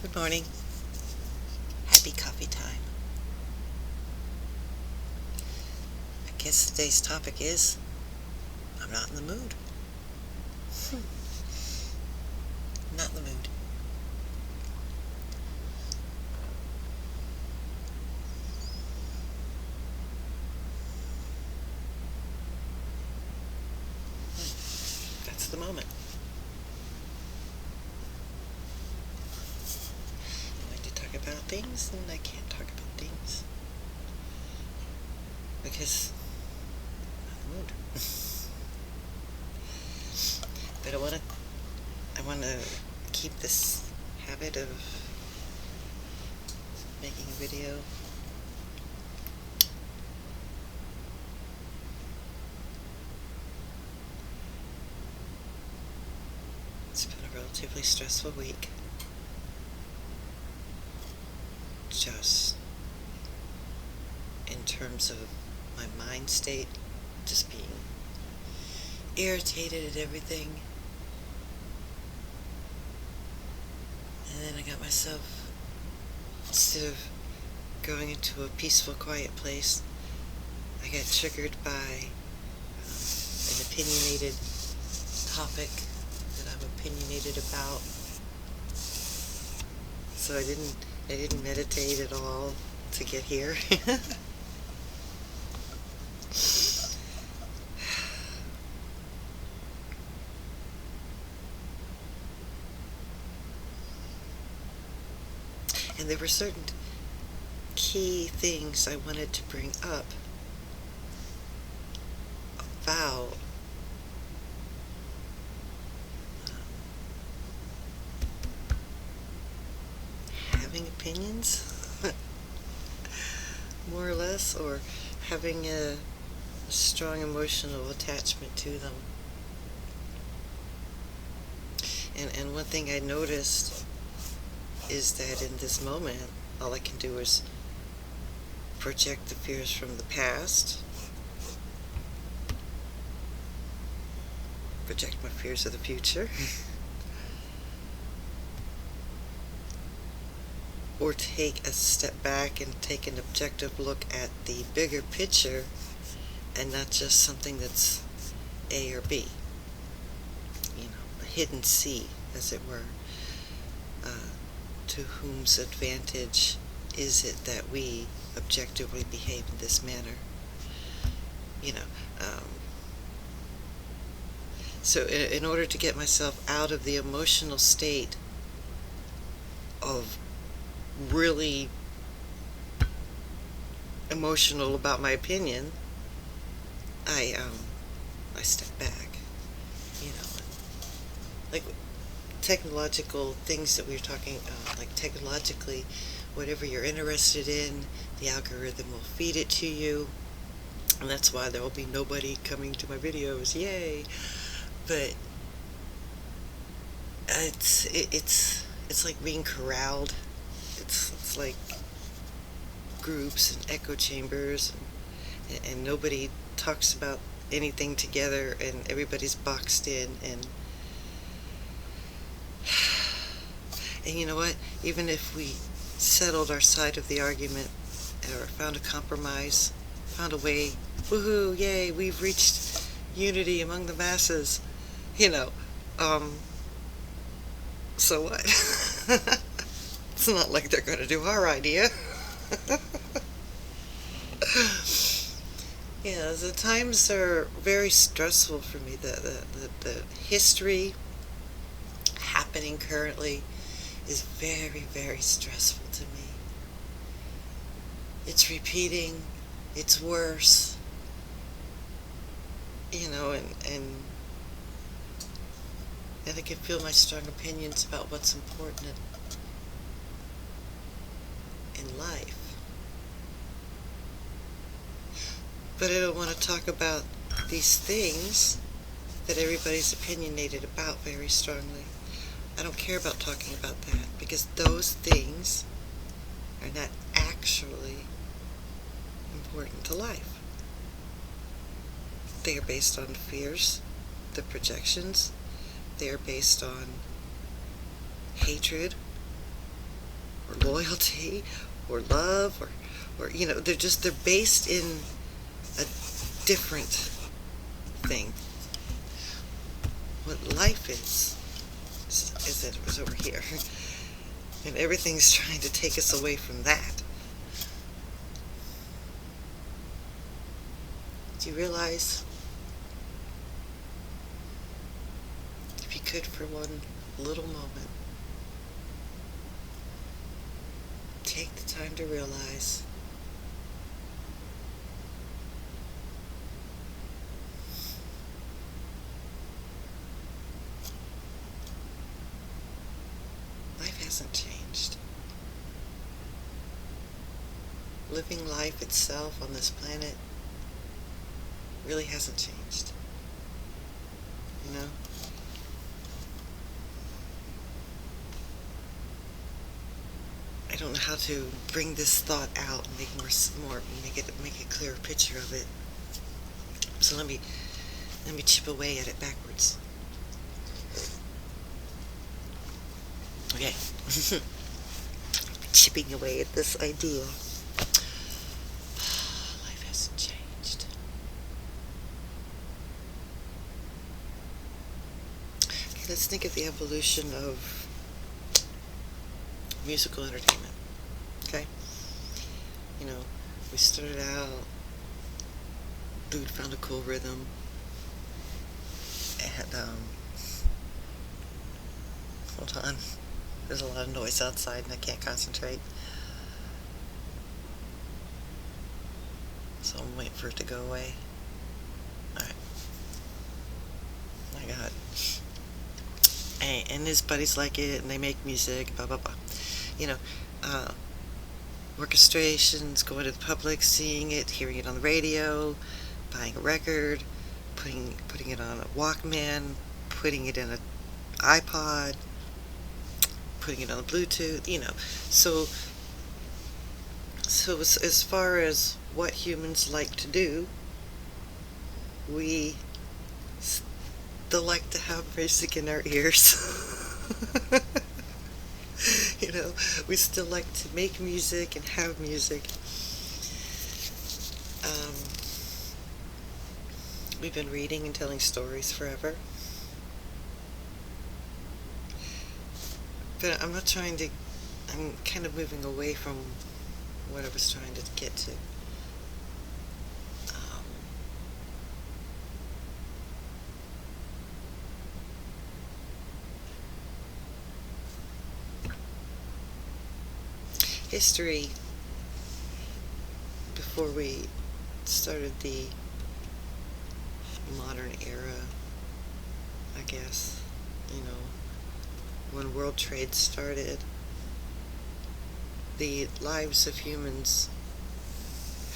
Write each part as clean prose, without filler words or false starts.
Good morning. Happy coffee time. I guess today's topic is I'm not in the mood. Not in the mood. That's the moment. I like to talk about things and I can't talk about things because I'm not in the mood. But I wanna keep this habit of making a video. It's been a relatively stressful week. Just in terms of my mind state, just being irritated at everything. And then I got myself, instead of going into a peaceful, quiet place, I got triggered by an opinionated topic that I'm opinionated about. So I didn't meditate at all to get here. And there were certain key things I wanted to bring up about having opinions, more or less, or having a strong emotional attachment to them. And one thing I noticed is that in this moment, all I can do is project the fears from the past, project my fears of the future, or take a step back and take an objective look at the bigger picture and not just something that's A or B, a hidden C, as it were. To whom's advantage is it that we objectively behave in this manner? So in order to get myself out of the emotional state of really emotional about my opinion, I step back, like technological things that we were talking, like technologically, whatever you're interested in, the algorithm will feed it to you, and that's why there will be nobody coming to my videos, yay. But it's like being corralled. It's like groups and echo chambers, and nobody talks about anything together, and everybody's boxed in, and you know what? Even if we settled our side of the argument or found a compromise, found a way, woohoo, yay, we've reached unity among the masses, so what? It's not like they're going to do our idea. Yeah, the times are very stressful for me. The history happening currently is very, very stressful to me. It's repeating, it's worse, and I can feel my strong opinions about what's important in life. But I don't want to talk about these things that everybody's opinionated about very strongly. I don't care about talking about that, because those things are not actually important to life. They are based on fears, the projections. They are based on hatred, or loyalty or love or they're based in a different thing. What life is that it was over here. And everything's trying to take us away from that. Do you realize, if you could for one little moment, take the time to realize life hasn't changed. Living life itself on this planet really hasn't changed. You know? I don't know how to bring this thought out and make a clearer picture of it. So let me chip away at it backwards. Okay. Chipping away at this idea. Life hasn't changed. Okay, let's think of the evolution of musical entertainment. Okay? We started out, dude found a cool rhythm, and hold on, there's a lot of noise outside and I can't concentrate, so I'm waiting for it to go away. Alright, my god. And his buddies like it, and they make music, blah blah blah. Orchestrations, going to the public, seeing it, hearing it on the radio, buying a record, putting it on a Walkman, putting it in an iPod, putting it on Bluetooth, So as far as what humans like to do, we still like to have music in our ears. We still like to make music and have music. We've been reading and telling stories forever. But I'm kind of moving away from what I was trying to get to. History, before we started the modern era, I guess, when world trade started, the lives of humans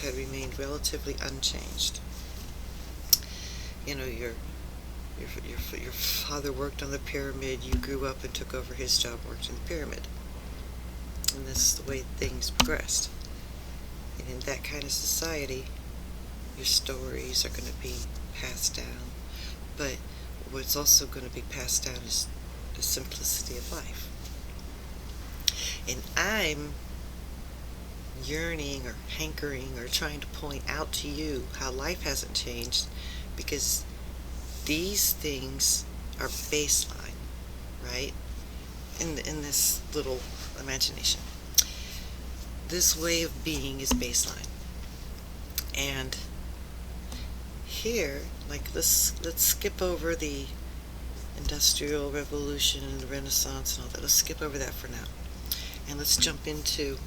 had remained relatively unchanged. Your father worked on the pyramid, you grew up and took over his job, worked in the pyramid. And this is the way things progressed. And in that kind of society, your stories are going to be passed down. But what's also going to be passed down is the simplicity of life. And I'm yearning or hankering or trying to point out to you how life hasn't changed, because these things are baseline, right? In this little imagination. This way of being is baseline. And here, let's skip over the Industrial Revolution and the Renaissance and all that. Let's skip over that for now. And let's jump into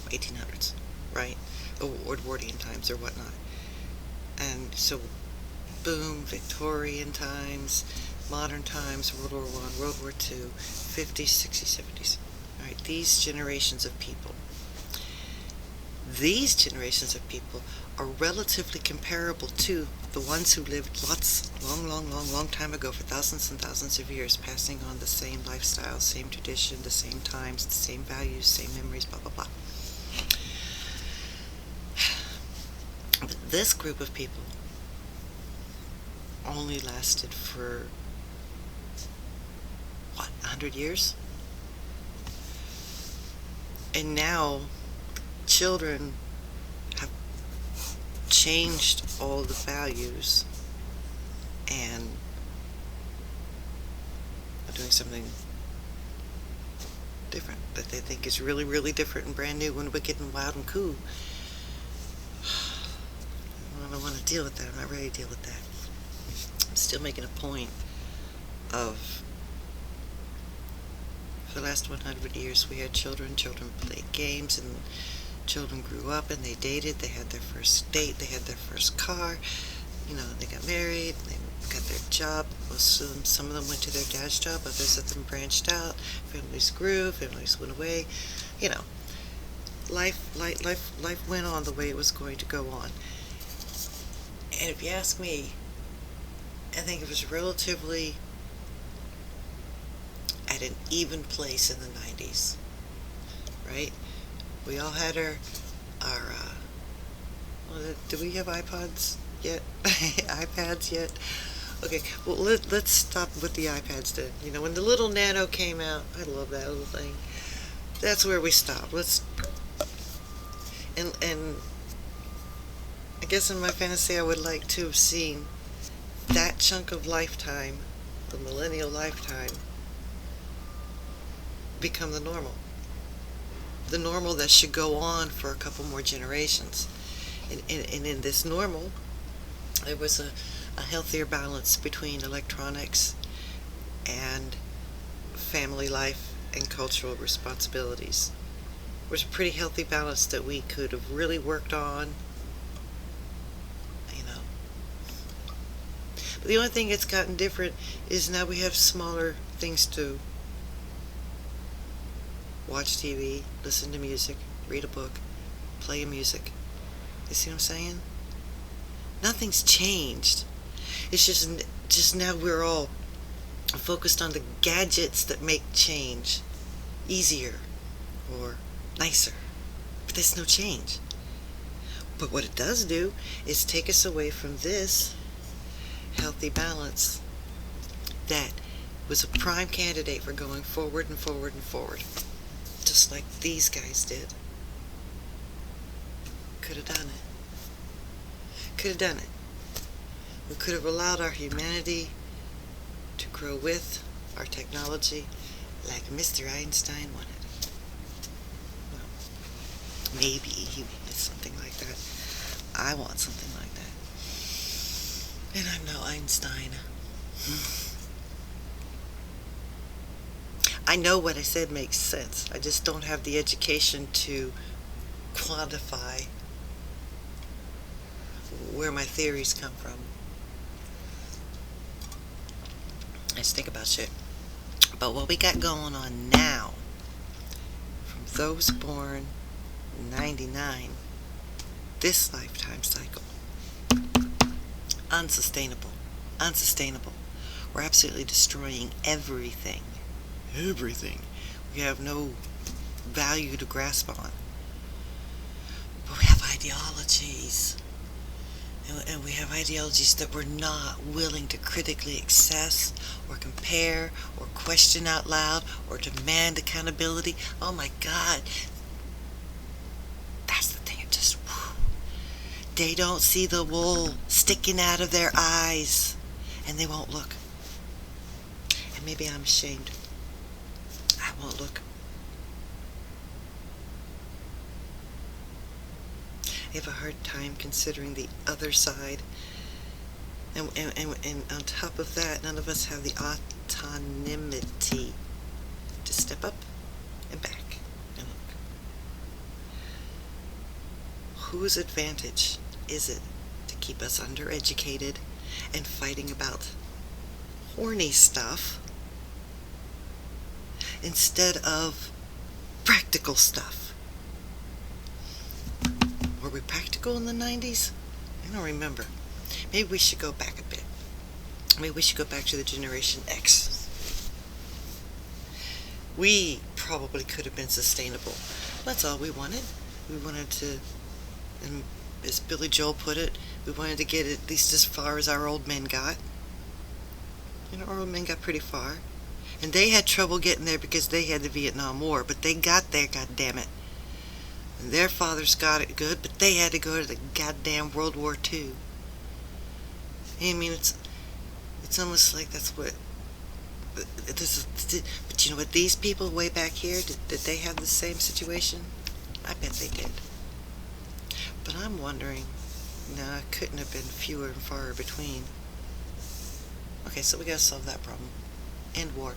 1800s, right? Edwardian times or whatnot. And so, boom, Victorian times, modern times, World War I, World War II, 50s, 60s, 70s. All right, these generations of people are relatively comparable to the ones who lived long time ago, for thousands and thousands of years, passing on the same lifestyle, same tradition, the same times, the same values, same memories, blah, blah, blah. But this group of people only lasted for, what, 100 years? And now children have changed all the values and are doing something different that they think is really, really different and brand new and wicked and wild and cool. I don't want to deal with that. I'm not ready to deal with that. I'm still making a point of, for the last 100 years we had children played games, and children grew up and they dated, they had their first date, they had their first car, they got married, they got their job. Some of them went to their dad's job, others of them branched out, families grew, families went away. Life went on the way it was going to go on. And if you ask me, I think it was relatively at an even place in the 90s, right? We all had our do we have iPods yet? iPads yet? Okay, well, let's stop with the iPads then. When the little Nano came out, I love that little thing. That's where we stopped. And I guess in my fantasy I would like to have seen that chunk of lifetime, the millennial lifetime, become the normal. The normal that should go on for a couple more generations. And in this normal, there was a healthier balance between electronics and family life and cultural responsibilities. It was a pretty healthy balance that we could have really worked on. But the only thing that's gotten different is now we have smaller things to watch TV, listen to music, read a book, play music. You see what I'm saying? Nothing's changed. It's just now we're all focused on the gadgets that make change easier or nicer. But there's no change. But what it does do is take us away from this healthy balance that was a prime candidate for going forward and forward and forward, just like these guys did. Could have done it. Could have done it. We could have allowed our humanity to grow with our technology like Mr. Einstein wanted. Well, maybe he wanted something like that. I want something like that. And I'm no Einstein. I know what I said makes sense. I just don't have the education to quantify where my theories come from. I just think about shit. But what we got going on now, from those born in 99, this lifetime cycle, unsustainable. We're absolutely destroying everything. We have no value to grasp on. But we have ideologies. And we have ideologies that we're not willing to critically assess or compare or question out loud or demand accountability. Oh my God. That's the thing. It just, they don't see the wool sticking out of their eyes, and they won't look. And maybe I'm ashamed. I won't look. I have a hard time considering the other side. And on top of that, none of us have the autonomy to step up and back and look. Whose advantage is it to keep us undereducated and fighting about horny stuff instead of practical stuff? Were we practical in the 90s? I don't remember. Maybe we should go back a bit. Maybe we should go back to the Generation X. We probably could have been sustainable. That's all we wanted. We wanted to, and as Billy Joel put it, we wanted to get at least as far as our old men got. Our old men got pretty far. And they had trouble getting there because they had the Vietnam War, but they got there, goddammit. And their fathers got it good, but they had to go to the goddamn World War II. I mean, it's almost like that's what but you know what, these people way back here, did they have the same situation? I bet they did. But I'm wondering, no, it couldn't have been fewer and far between. Okay, so we gotta solve that problem. End war.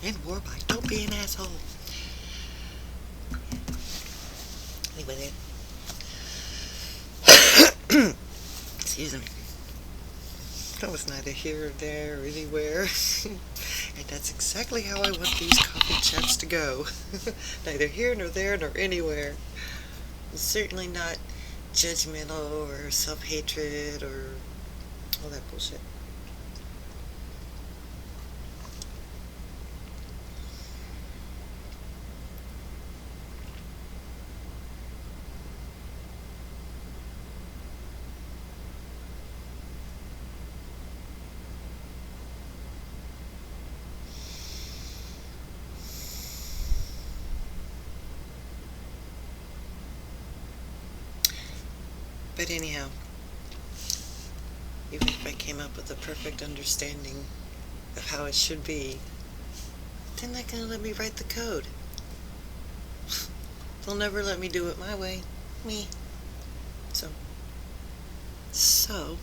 End war by don't be an asshole. Anyway then. Excuse me. That was neither here or there or anywhere. And that's exactly how I want these coffee chats to go. Neither here nor there nor anywhere. Certainly not judgmental or self-hatred or all that bullshit. But anyhow, even if I came up with a perfect understanding of how it should be, they're not going to let me write the code. They'll never let me do it my way. Me. So,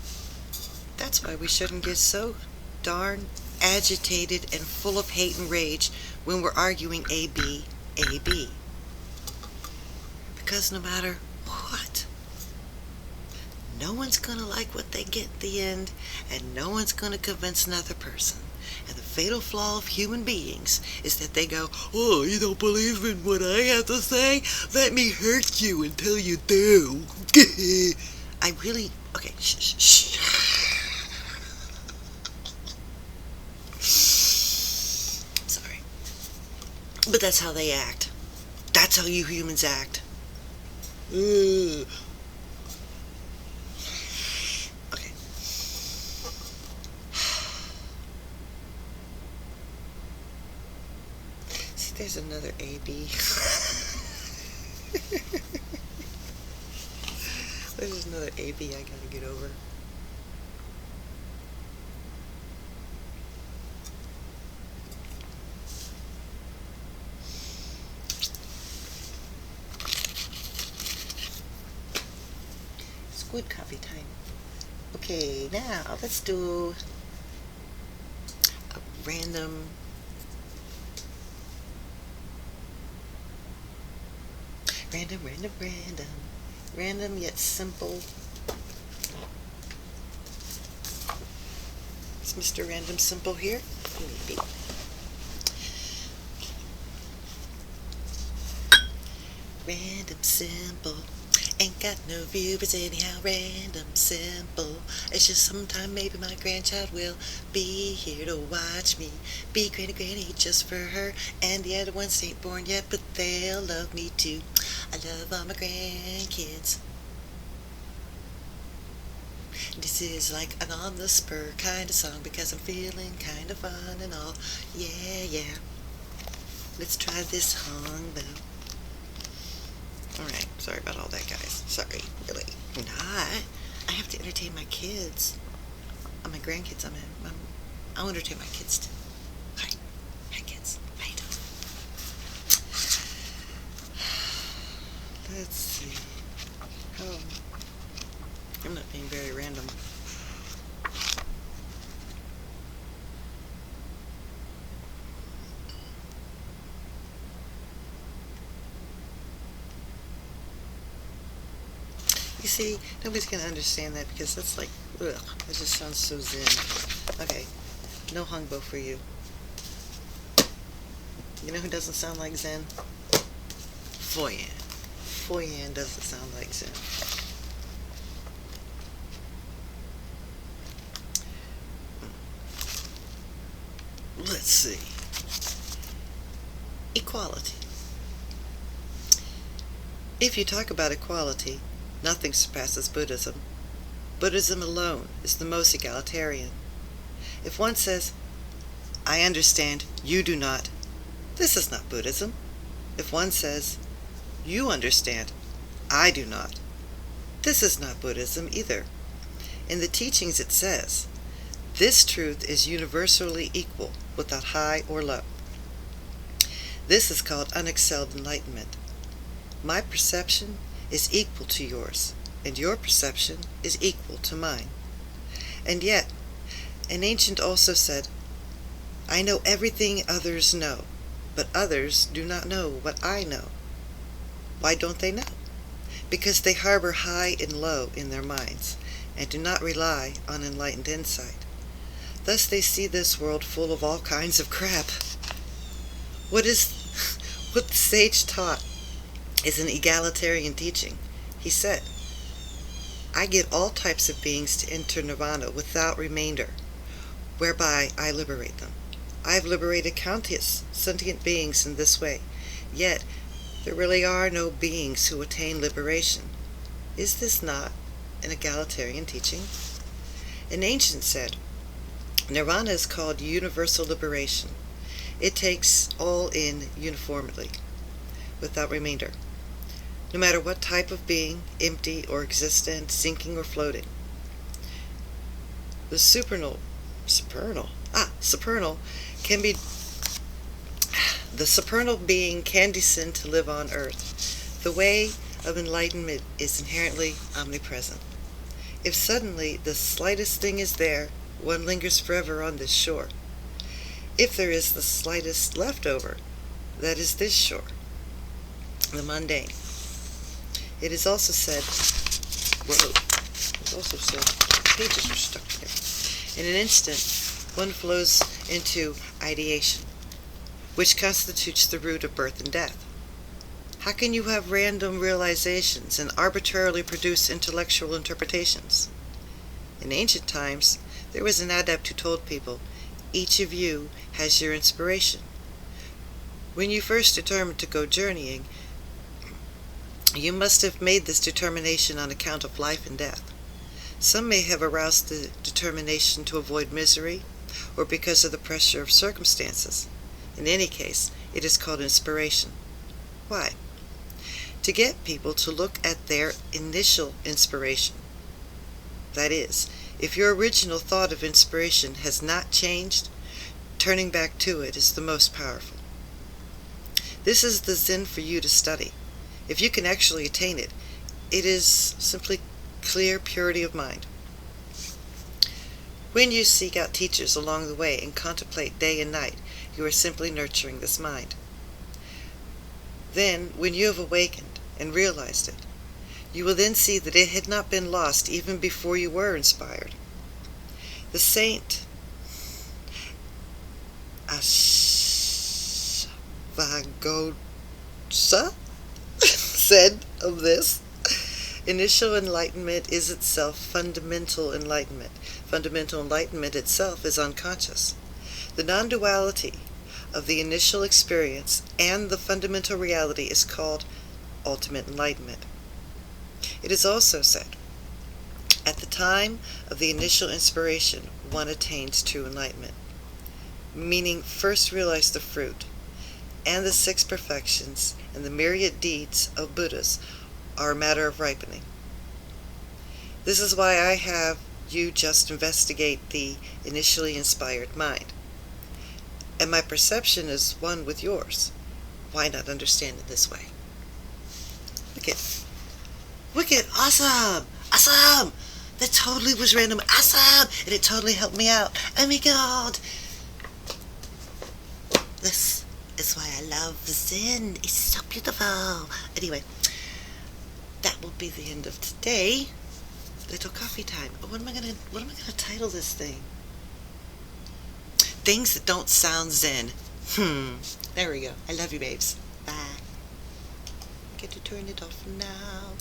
that's why we shouldn't get so darn agitated and full of hate and rage when we're arguing A, B, A, B. Because no matter what, no one's going to like what they get at the end, and no one's going to convince another person. And the fatal flaw of human beings is that they go, oh, you don't believe in what I have to say? Let me hurt you until you do. I really... Okay, shh. Sorry. But that's how they act. That's how you humans act. Okay. See, there's another AB. There's another AB I gotta get over. Squid coffee time. Okay, now let's do a random yet simple. Is Mr. Random Simple here? Maybe. Random Simple. Ain't got no view, but anyhow, random simple. It's just sometime maybe my grandchild will be here to watch me be granny just for her. And the other ones ain't born yet, but they'll love me too. I love all my grandkids. This is like an on the spur kind of song because I'm feeling kind of fun and all. Yeah. Let's try this song though. Alright, sorry about all that, guys. Sorry, really. I have to entertain my kids. My grandkids, I'll entertain my kids too. Hi. Hi, kids. How you doing? Let's see. Oh, I'm not being very random. You see, nobody's going to understand that because that's like, ugh, that just sounds so zen. Okay, no hungbo for you. You know who doesn't sound like Zen? Foyan. Foyan doesn't sound like Zen. Let's see. Equality. If you talk about equality, nothing surpasses Buddhism. Buddhism alone is the most egalitarian. If one says, I understand, you do not, this is not Buddhism. If one says, you understand, I do not, this is not Buddhism either. In the teachings it says, this truth is universally equal without high or low. This is called unexcelled enlightenment. My perception is equal to yours, and your perception is equal to mine. And yet, an ancient also said, I know everything others know, but others do not know what I know. Why don't they know? Because they harbor high and low in their minds, and do not rely on enlightened insight. Thus they see this world full of all kinds of crap. What the sage taught is an egalitarian teaching. He said, I get all types of beings to enter nirvana without remainder, whereby I liberate them. I have liberated countless sentient beings in this way, yet there really are no beings who attain liberation. Is this not an egalitarian teaching? An ancient said, Nirvana is called universal liberation. It takes all in uniformly, without remainder, no matter what type of being, empty or existent, sinking or floating. The supernal being can descend to live on earth. The way of enlightenment is inherently omnipresent. If suddenly the slightest thing is there, one lingers forever on this shore. If there is the slightest leftover, that is this shore, the mundane. It is also said, pages are stuck together. In an instant, one flows into ideation, which constitutes the root of birth and death. How can you have random realizations and arbitrarily produce intellectual interpretations? In ancient times, there was an adept who told people, each of you has your inspiration. When you first determined to go journeying, you must have made this determination on account of life and death. Some may have aroused the determination to avoid misery, or because of the pressure of circumstances. In any case, it is called inspiration. Why? To get people to look at their initial inspiration. That is, if your original thought of inspiration has not changed, turning back to it is the most powerful. This is the Zen for you to study. If you can actually attain it, it is simply clear purity of mind. When you seek out teachers along the way and contemplate day and night, you are simply nurturing this mind. Then, when you have awakened and realized it, you will then see that it had not been lost even before you were inspired. The saint Ashvaghosha said of this, initial enlightenment is itself fundamental enlightenment. Fundamental enlightenment itself is unconscious. The non-duality of the initial experience and the fundamental reality is called ultimate enlightenment. It is also said, at the time of the initial inspiration, one attains true enlightenment, meaning first realize the fruit, and the 6 perfections and the myriad deeds of Buddhas are a matter of ripening. This is why I have you just investigate the initially inspired mind. And my perception is one with yours. Why not understand it this way? Wicked, awesome, awesome! That totally was random, awesome! And it totally helped me out. Oh my god! This is why I love Zen. It's so beautiful. Anyway, that will be the end of today. Little coffee time. What am I gonna title this thing? Things that don't sound Zen. There we go. I love you, babes. Bye. Get to turn it off now.